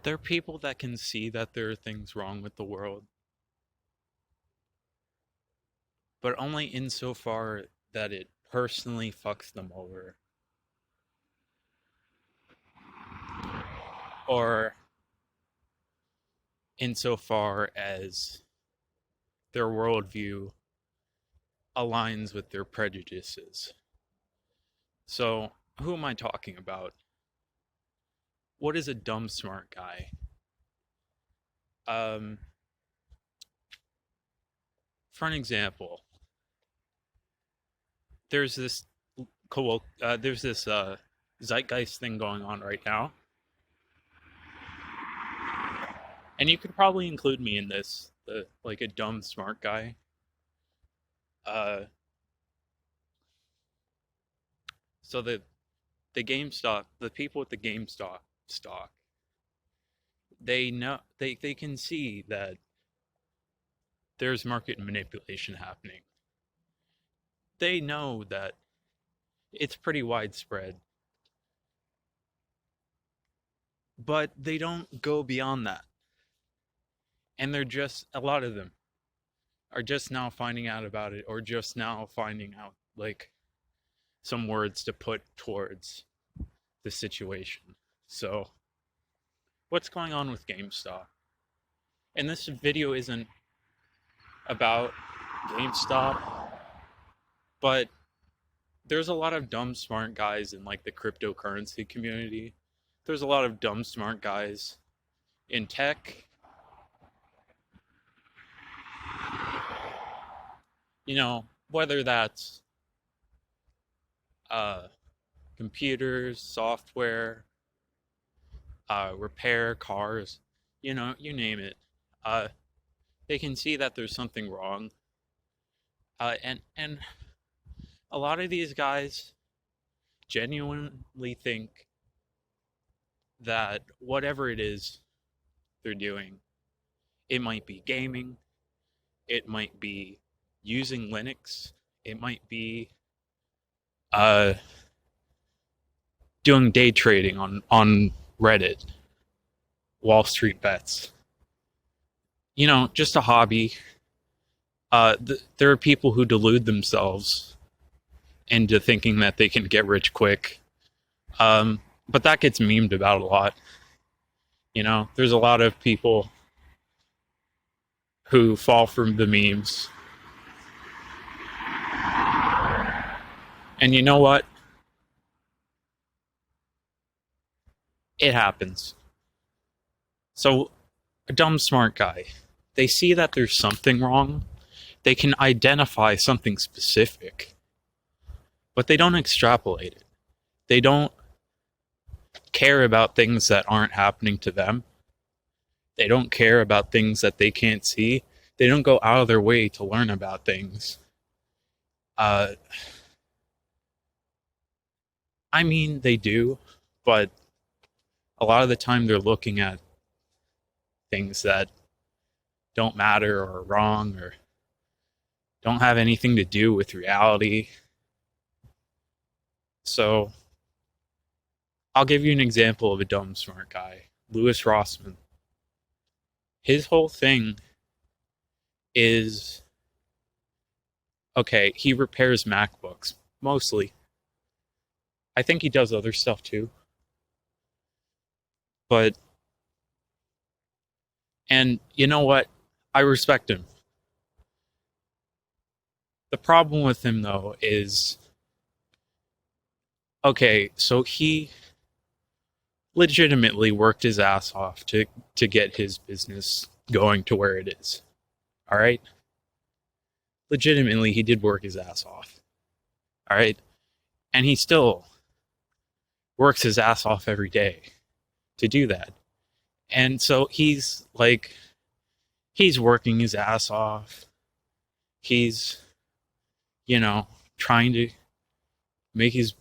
There are people that can see that there are things wrong with the world, but only insofar that it personally fucks them over, or insofar as their worldview aligns with their prejudices. So, who am I talking about? What is a dumb smart guy? Um, for an example, there's this there's this zeitgeist thing going on right now, and you could probably include me in this, like a dumb smart guy. Uh, so the GameStop, the people with the GameStop stock, they can see that there's market manipulation happening. They know that it's pretty widespread, but they don't go beyond that. And they're just, a lot of them are just now finding out about it, or just now finding out like some words to put towards the situation. So, what's going on with GameStop? And this video isn't about GameStop, but there's a lot of dumb smart guys in like the cryptocurrency community. There's a lot of dumb smart guys in tech. Whether that's uh, computers, software, repair cars, you name it. Uh, they can see that there's something wrong, and a lot of these guys genuinely think that whatever it is they're doing, it might be gaming, it might be using Linux, it might be uh, doing day trading on Reddit, Wall Street bets. Just a hobby. There are people who delude themselves into thinking that they can get rich quick. But that gets memed about a lot. There's a lot of people who fall from the memes. And you know what? It happens. So, a dumb smart guy, they see that there's something wrong. They can identify something specific, but they don't extrapolate it. They don't care about things that aren't happening to them. They don't care about things that they can't see. They don't go out of their way to learn about things. I mean, they do, but a lot of the time they're looking at things that don't matter or are wrong or don't have anything to do with reality. So, I'll give you an example of a dumb smart guy, Louis Rossman. His whole thing is, okay, he repairs MacBooks, mostly. I think he does other stuff too. But, and you know what? I respect him. The problem with him, though, is, okay, so he legitimately worked his ass off to get his business going to where it is. All right? Legitimately, he did work his ass off. All right? And he still works his ass off every day to do that. And so he's working his ass off. He's, trying to make his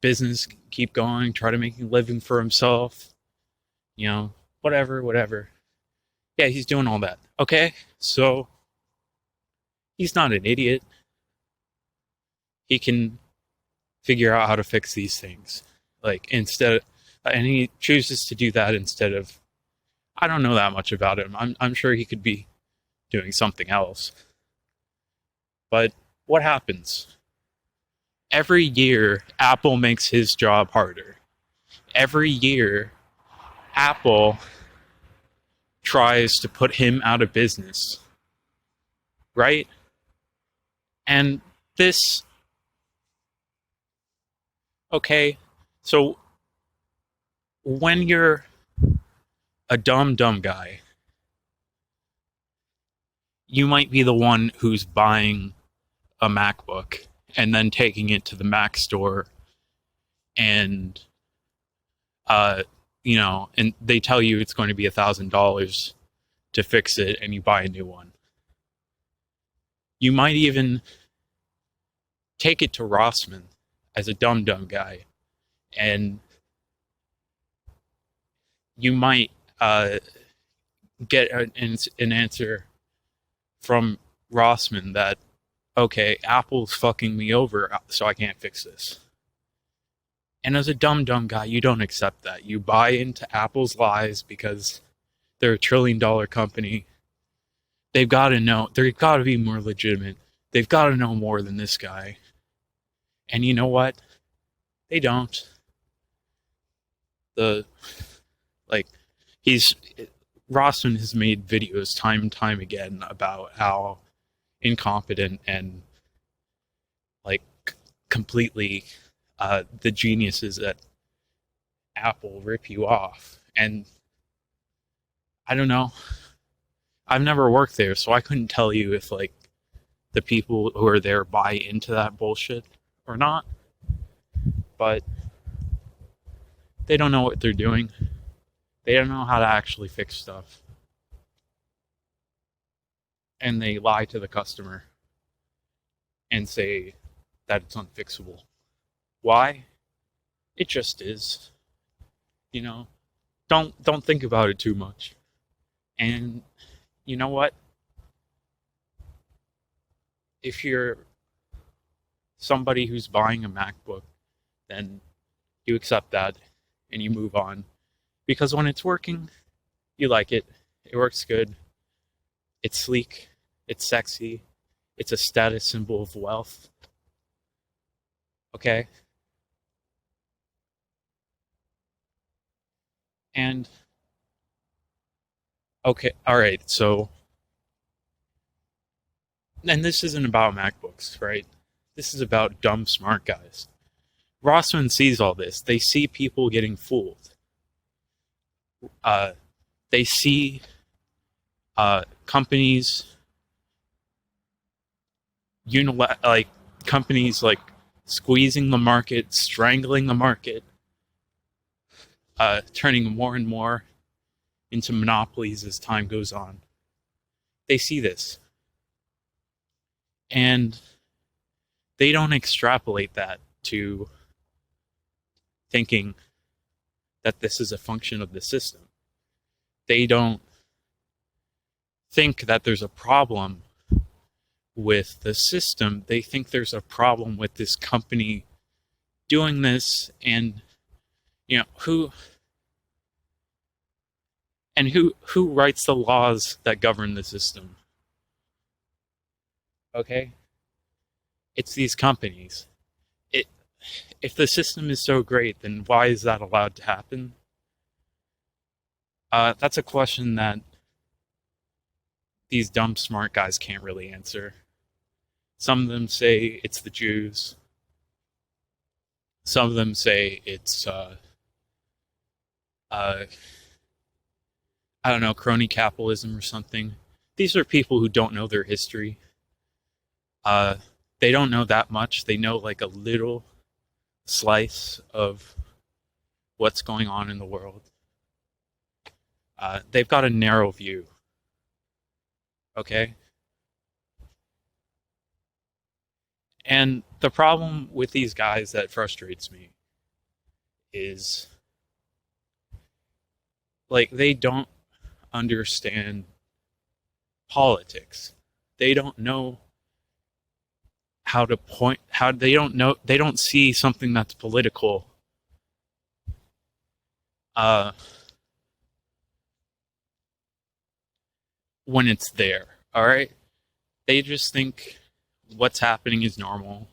business keep going, try to make a living for himself, whatever. Yeah, he's doing all that. Okay, so he's not an idiot. He can figure out how to fix these things. And he chooses to do that instead of I don't know that much about him. I'm sure he could be doing something else. But what happens? Every year, Apple makes his job harder. Every year, Apple tries to put him out of business, right? And this, okay, so when you're a dumb guy, you might be the one who's buying a MacBook and then taking it to the Mac store and and they tell you it's going to be $1,000 to fix it and you buy a new one. You might even take it to Rossmann as a dumb guy, and you might get an answer from Rossmann that, okay, Apple's fucking me over, so I can't fix this. And as a dumb guy, you don't accept that. You buy into Apple's lies because they're a $1 trillion company. They've got to know. They've got to be more legitimate. They've got to know more than this guy. And you know what? They don't. Rossmann has made videos time and time again about how incompetent and completely the geniuses at Apple rip you off. And I don't know. I've never worked there, so I couldn't tell you if the people who are there buy into that bullshit or not. But they don't know what they're doing. They don't know how to actually fix stuff. And they lie to the customer and say that it's unfixable. Why? It just is. Don't think about it too much. And you know what? If you're somebody who's buying a MacBook, then you accept that and you move on. Because when it's working, you like it. It works good. It's sleek. It's sexy. It's a status symbol of wealth. Okay? And, okay, alright, so, and this isn't about MacBooks, right? This is about dumb smart guys. Rossmann sees all this. They see people getting fooled. They see companies companies squeezing the market, strangling the market, turning more and more into monopolies as time goes on. They see this. And they don't extrapolate that to thinking that this is a function of the system. They don't think that there's a problem with the system. They think there's a problem with this company doing this, and who writes the laws that govern the system? Okay? It's these companies. If the system is so great, then why is that allowed to happen? That's a question that these dumb smart guys can't really answer. Some of them say it's the Jews. Some of them say it's I don't know, crony capitalism or something. These are people who don't know their history. They don't know that much. They know a little slice of what's going on in the world. They've got a narrow view. Okay? And the problem with these guys that frustrates me is they don't understand politics. They don't know they don't see something that's political when it's there. All right, they just think what's happening is normal.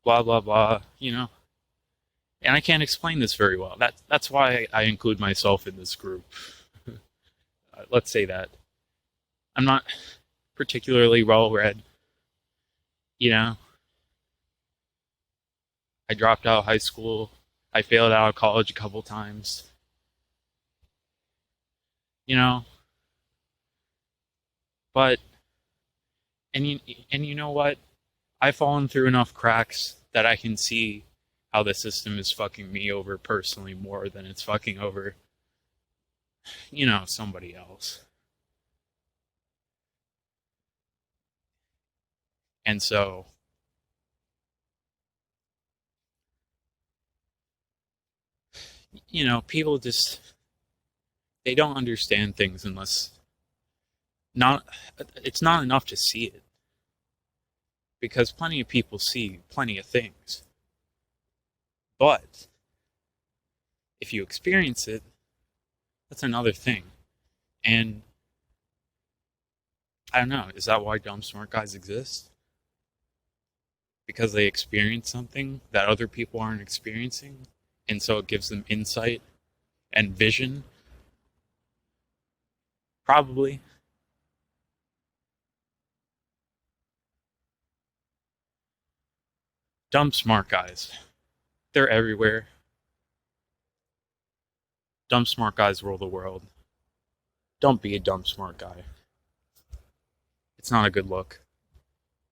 Blah blah blah. And I can't explain this very well. That's why I include myself in this group. Let's say that I'm not particularly well read. You know, I dropped out of high school. I failed out of college a couple times. You know, but and you know what? I've fallen through enough cracks that I can see how the system is fucking me over personally more than it's fucking over, somebody else. And so, people just they don't understand things unless not it's not enough to see it because plenty of people see plenty of things. But if you experience it, that's another thing. And I don't know, is that why dumb smart guys exist? Because they experience something that other people aren't experiencing, and so it gives them insight and vision? Probably. Dumb smart guys. They're everywhere. Dumb smart guys rule the world. Don't be a dumb smart guy. It's not a good look.